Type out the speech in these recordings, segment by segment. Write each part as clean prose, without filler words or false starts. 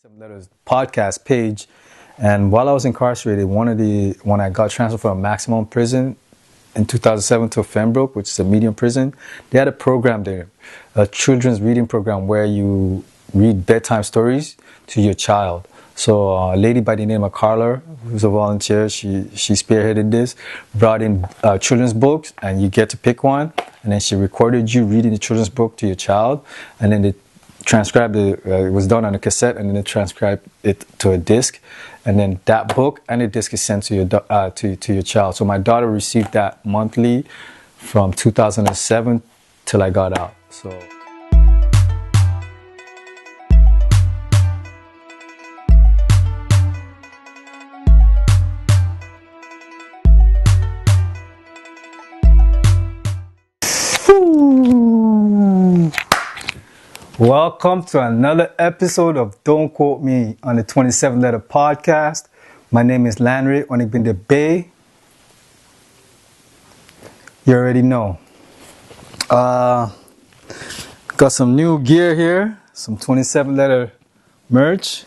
27 Letters podcast page. And while I was incarcerated, when I got transferred from a maximum prison in 2007 to Fembroke, which is a medium prison, they had a program there, a children's reading program where you read bedtime stories to your child. So a lady by the name of Carla, who's a volunteer, she spearheaded this, brought in children's books, and you get to pick one, and then she recorded you reading the children's book to your child, and then they transcribed it. It was done on a cassette, and then they transcribed it to a disc, and then that book and the disc is sent to your to your child. So my daughter received that monthly from 2007 till I got out. So. Welcome to another episode of Don't Quote Me on the 27 Letter Podcast. My name is Lanry Onigbinde Bay. You already know. Got some new gear here, some 27 letter merch.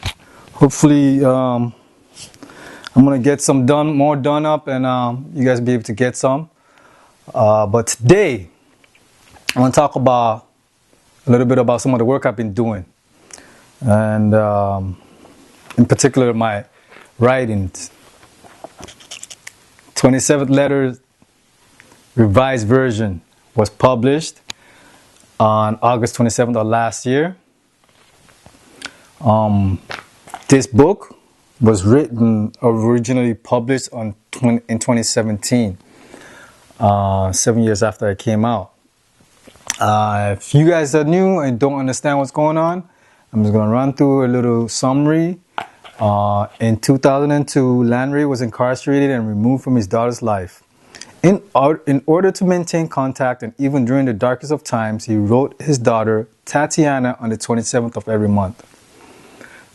Hopefully, I'm gonna get some more done up, and you guys be able to get some. But today, I want to talk about a little bit about some of the work I've been doing, and in particular my writings. 27th Letter revised version was published on August 27th of last year. This book was originally published in 2017, 7 years after I came out. If you guys are new and don't understand what's going on, I'm just going to run through a little summary. In 2002, Lanry was incarcerated and removed from his daughter's life. In order to maintain contact, and even during the darkest of times, he wrote his daughter, Tatiana, on the 27th of every month.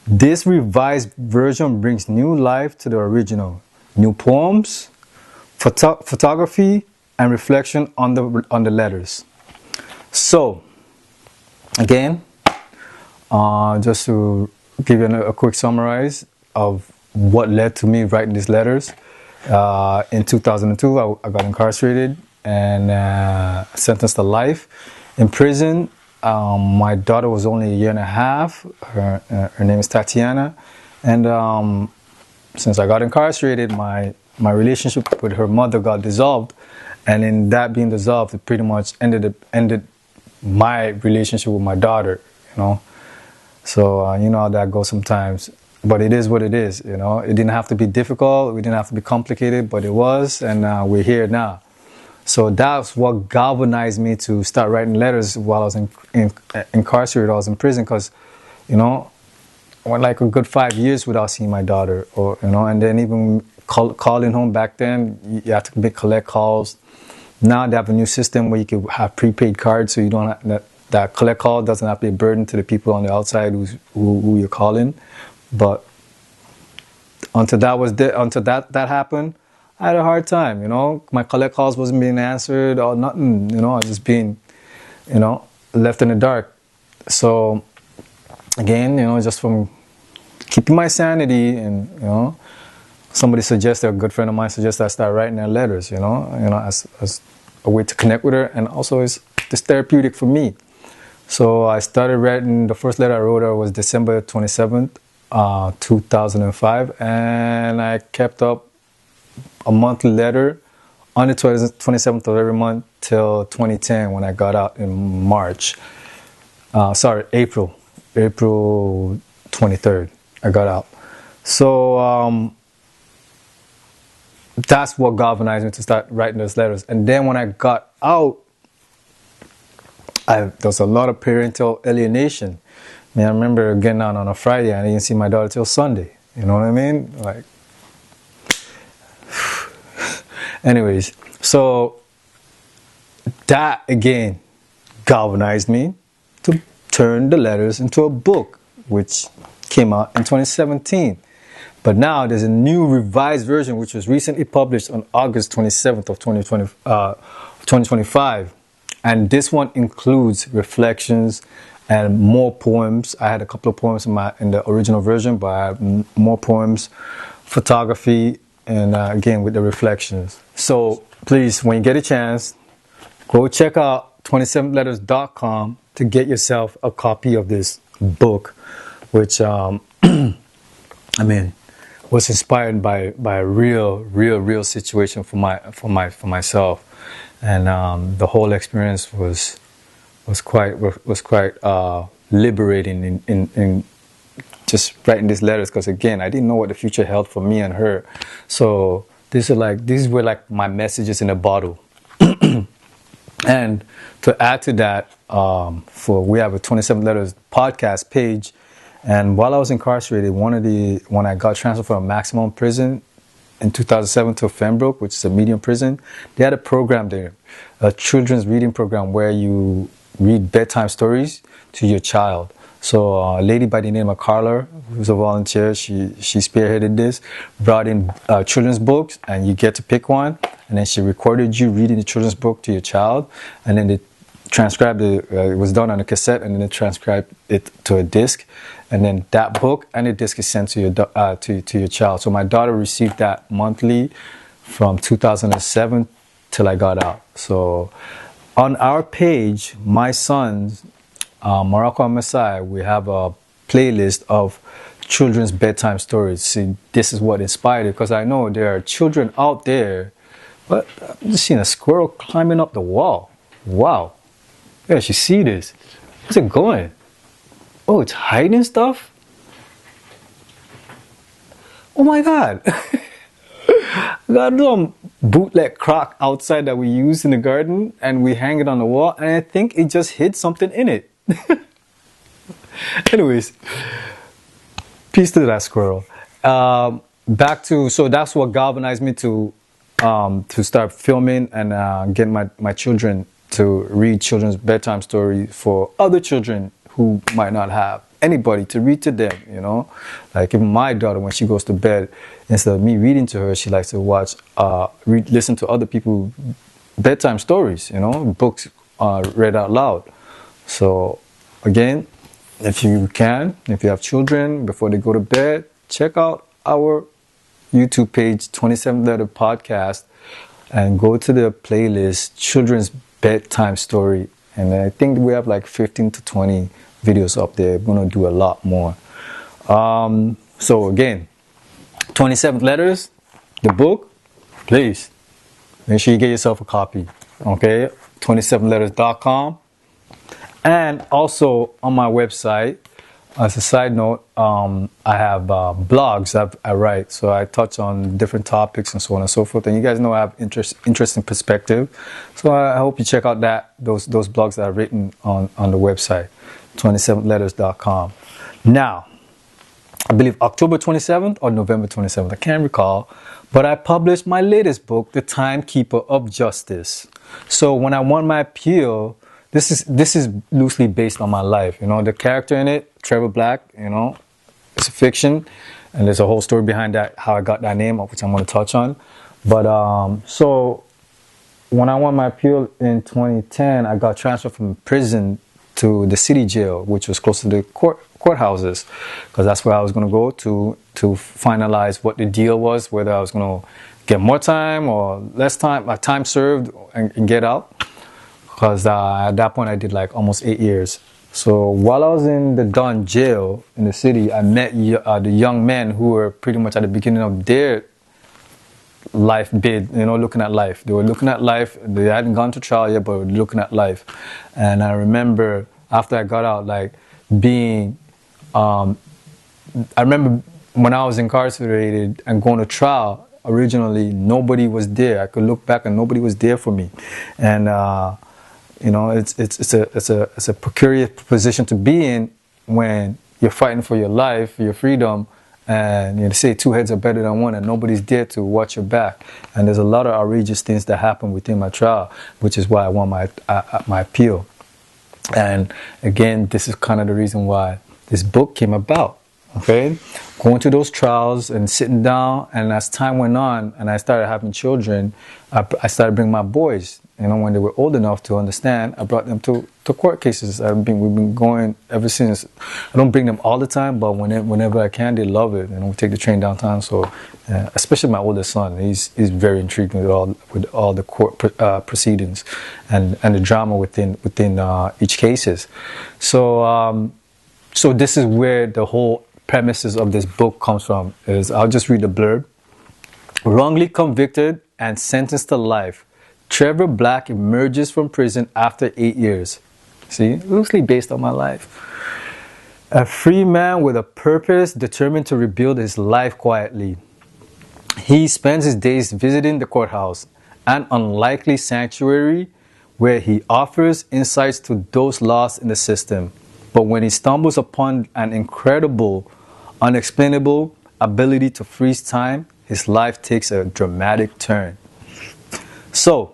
This revised version brings new life to the original. New poems, photography, and reflection on the letters. So, again, just to give you a quick summarize of what led to me writing these letters. In 2002, I got incarcerated and sentenced to life. In prison, my daughter was only a year and a half. Her name is Tatiana. And since I got incarcerated, my relationship with her mother got dissolved. And in that being dissolved, it pretty much ended my relationship with my daughter, you know. So you know how that goes sometimes, but it is what it is, you know. It didn't have to be difficult, we didn't have to be complicated, but it was, and we're here now. So that's what galvanized me to start writing letters while I was incarcerated. I was in prison because, you know, I went like a good 5 years without seeing my daughter, or you know, and then even calling home back then, you have to make collect calls. Now they have a new system where you can have prepaid cards, so you don't have, that collect call doesn't have to be a burden to the people on the outside who you're calling. But until that happened, I had a hard time. You know, my collect calls wasn't being answered or nothing. You know, I was just being, you know, left in the dark. So again, you know, just from keeping my sanity, and you know, somebody suggested, a good friend of mine suggested I start writing her letters, you know, as a way to connect with her, and also it's therapeutic for me. So I started writing. The first letter I wrote her was December 27th, 2005, and I kept up a monthly letter on the 27th of every month till 2010 when I got out in April 23rd, I got out. So that's what galvanized me to start writing those letters. And then when I got out, there was a lot of parental alienation. I mean, I remember getting out on a Friday and I didn't see my daughter till Sunday. You know what I mean? Like, anyways, so that again galvanized me to turn the letters into a book, which came out in 2017. But now there's a new revised version which was recently published on August 27th of 2025. And this one includes reflections and more poems. I had a couple of poems in the original version, but I have more poems, photography, and again with the reflections. So please, when you get a chance, go check out 27letters.com to get yourself a copy of this book, which I mean was inspired by a real situation for myself, and the whole experience was quite liberating in just writing these letters, because again, I didn't know what the future held for me and her. So these were like my messages in a bottle. And to add to that, we have a 27 Letters podcast page, and while I was incarcerated, when I got transferred from a maximum prison in 2007 to Fembroke, which is a medium prison, they had a program there, a children's reading program where you read bedtime stories to your child. So a lady by the name of Carla, who's a volunteer, she spearheaded this, brought in children's books, and you get to pick one, and then she recorded you reading the children's book to your child, and then they transcribed it. It was done on a cassette, and then they transcribed it to a disc, and then that book and the disc is sent to your child. So my daughter received that monthly from 2007 till I got out. So on our page, my son's Morocco and Messiah, we have a playlist of children's bedtime stories. See, this is what inspired it, because I know there are children out there, but I've just seen a squirrel climbing up the wall. Wow. Yeah, you see this. Where's it going? Oh, it's hiding stuff? Oh my God. Got a little bootleg crock outside that we use in the garden, and we hang it on the wall, and I think it just hid something in it. Anyways, peace to that squirrel. So that's what galvanized me to start filming and get my children to read children's bedtime stories for other children who might not have anybody to read to them, you know. Like even my daughter, when she goes to bed, instead of me reading to her, she likes to listen to other people's bedtime stories, you know, books read out loud. So again, if you have children, before they go to bed, check out our YouTube page, 27 Letter Podcast, and go to the playlist, Children's Bedtime Story. And I think we have like 15 to 20 videos up there. We're going to do a lot more. So again, 27 Letters, the book, please make sure you get yourself a copy. Okay, 27letters.com. And also on my website, as a side note, I have blogs I write. So I touch on different topics and so on and so forth. And you guys know I have interesting perspective. So I hope you check out those blogs that I've written on the website, 27letters.com. Now, I believe October 27th or November 27th, I can't recall, but I published my latest book, The Timekeeper of Justice. So when I won my appeal, this is loosely based on my life. You know, the character in it, Trevor Black, you know, it's a fiction, and there's a whole story behind that, how I got that name, which I'm going to touch on. But so when I won my appeal in 2010, I got transferred from prison to the city jail, which was close to the courthouses, because that's where I was going to go to finalize what the deal was, whether I was going to get more time or less time, time served and get out. Because at that point I did like almost 8 years. So while I was in the Don jail in the city, I met the young men who were pretty much at the beginning of their life bid, you know, looking at life. They were looking at life. They hadn't gone to trial yet, but were looking at life. And I remember after I got out, like being, I remember when I was incarcerated and going to trial, originally nobody was there. I could look back and nobody was there for me. And, you know, it's a precarious position to be in when you're fighting for your life, your freedom, and you say two heads are better than one, and nobody's there to watch your back. And there's a lot of outrageous things that happen within my trial, which is why I won my appeal. And again, this is kind of the reason why this book came about. Okay, going to those trials and sitting down, and as time went on and I started having children, I started bringing my boys. You know, when they were old enough to understand, I brought them to court cases. We've been going ever since. I don't bring them all the time, but whenever I can, they love it. You know, we take the train downtown. So, especially my oldest son, he's very intrigued with all the court proceedings and the drama within each cases. So so this is where the whole premises of this book comes from. Is I'll just read the blurb. Wrongly convicted and sentenced to life, Trevor Black emerges from prison after 8 years. See, loosely based on my life. A free man with a purpose, determined to rebuild his life quietly. He spends his days visiting the courthouse, an unlikely sanctuary where he offers insights to those lost in the system. But when he stumbles upon an incredible, unexplainable ability to freeze time, his life takes a dramatic turn. So,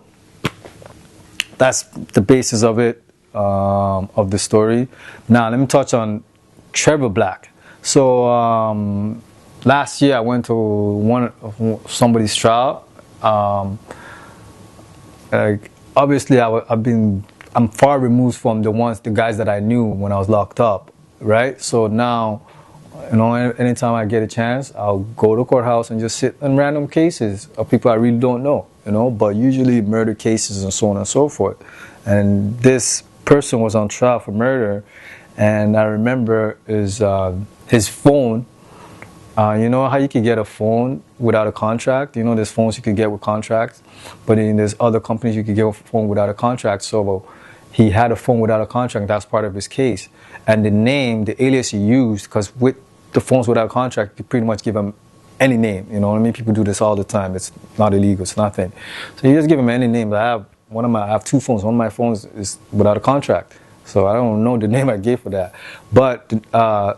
that's the basis of it, of the story. Now, let me touch on Trevor Black. So, last year I went to somebody's trial. Obviously, I'm far removed from the guys that I knew when I was locked up, right? So now, you know, anytime I get a chance, I'll go to the courthouse and just sit in random cases of people I really don't know, you know, but usually murder cases and so on and so forth. And this person was on trial for murder, and I remember his phone. You know how you can get a phone without a contract? You know, there's phones you could get with contracts, but then there's other companies you could get a phone without a contract. So he had a phone without a contract. That's part of his case. And the name, the alias he used, because with the phones without a contract, you pretty much give him any name. You know what I mean? People do this all the time. It's not illegal. It's nothing. So you just give him any name. I have two phones. One of my phones is without a contract. So I don't know the name I gave for that. But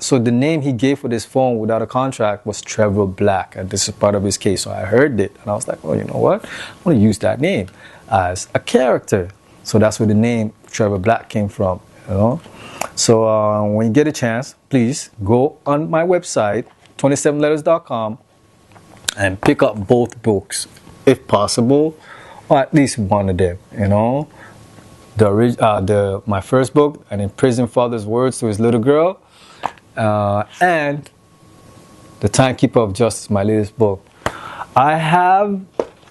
so the name he gave for this phone without a contract was Trevor Black. And this is part of his case. So I heard it. And I was like, well, you know what? I want to use that name as a character. So that's where the name Trevor Black came from, you know. So when you get a chance, please go on my website, 27letters.com, and pick up both books, if possible, or at least one of them, you know. My first book, An Imprisoned Father's Words to His Little Girl, and The Timekeeper of Justice, my latest book. I have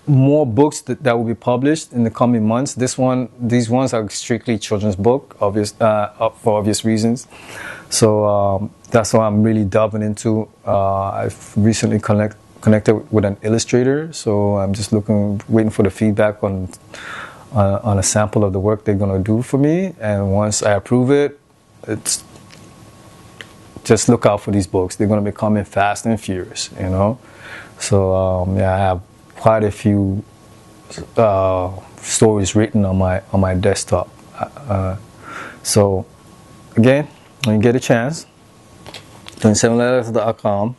more books that will be published in the coming months. These ones are strictly children's book, for obvious reasons. So that's what I'm really delving into. I've recently connected with an illustrator, so I'm just waiting for the feedback on a sample of the work they're going to do for me. And once I approve it, just look out for these books. They're going to be coming fast and furious, you know. So yeah, I have quite a few stories written on my desktop. So again, when you get a chance, 27letters.com,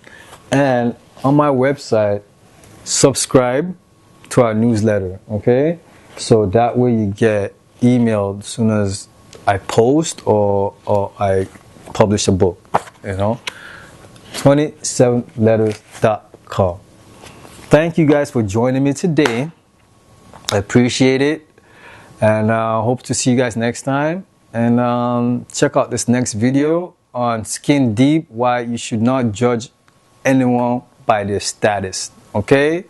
and on my website, subscribe to our newsletter, okay? So that way you get emailed as soon as I post or I publish a book, you know. 27letters.com. Thank you guys for joining me today. I appreciate it. And hope to see you guys next time. And check out this next video on Skin Deep, why you should not judge anyone by their status. Okay?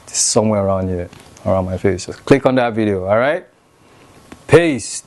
It's somewhere around here, around my face. Just click on that video, alright? Peace.